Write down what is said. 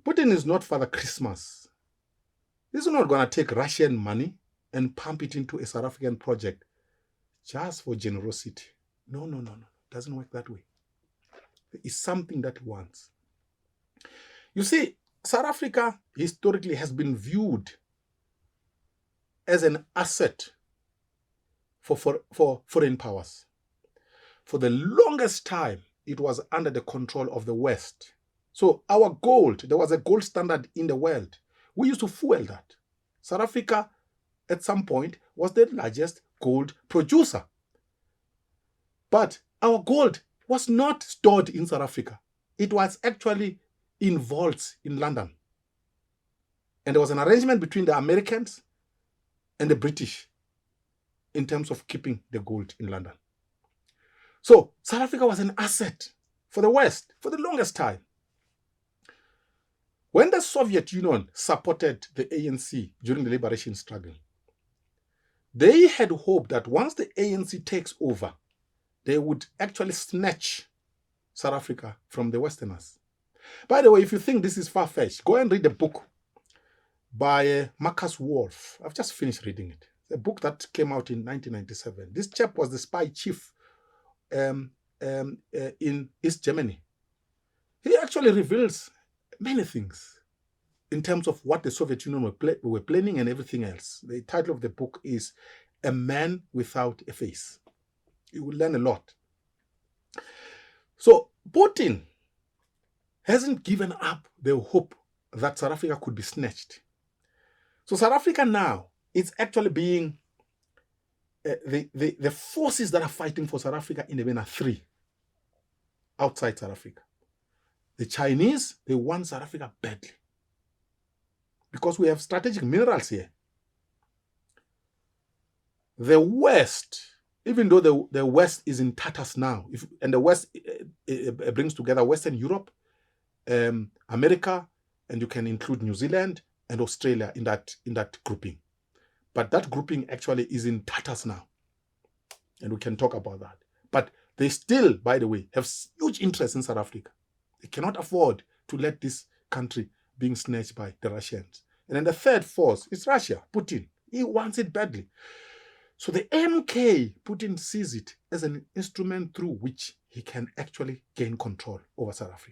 Putin is not Father Christmas. He's not going to take Russian money and pump it into a South African project just for generosity. No. It doesn't work that way. There is something that he wants. You see, South Africa historically has been viewed as an asset for foreign powers. For the longest time, it was under the control of the West. So our gold, there was a gold standard in the world. We used to fuel that. South Africa, at some point, was the largest gold producer. But our gold was not stored in South Africa. It was actually in vaults in London. And there was an arrangement between the Americans and the British in terms of keeping the gold in London. So South Africa was an asset for the West for the longest time. When the Soviet Union supported the ANC during the liberation struggle, they had hoped that once the ANC takes over, they would actually snatch South Africa from the Westerners. By the way, if you think this is far-fetched, go and read a book by Marcus Wolf. I've just finished reading it. It's a book that came out in 1997. This chap was the spy chief in East Germany. He actually reveals many things in terms of what the Soviet Union were planning and everything else. The title of the book is A Man Without a Face. You will learn a lot. So Putin hasn't given up the hope that South Africa could be snatched. So South Africa now is actually being, the forces that are fighting for South Africa in the main are three outside South Africa. The Chinese, they want South Africa badly because we have strategic minerals here. The West, even though the West is in tatters now, and the West it brings together Western Europe, America, and you can include New Zealand and Australia in that grouping. But that grouping actually is in tatters now. And we can talk about that. But they still, by the way, have huge interest in South Africa. They cannot afford to let this country being snatched by the Russians. And then the third force is Russia, Putin. He wants it badly. So the MK, Putin sees it as an instrument through which he can actually gain control over South Africa.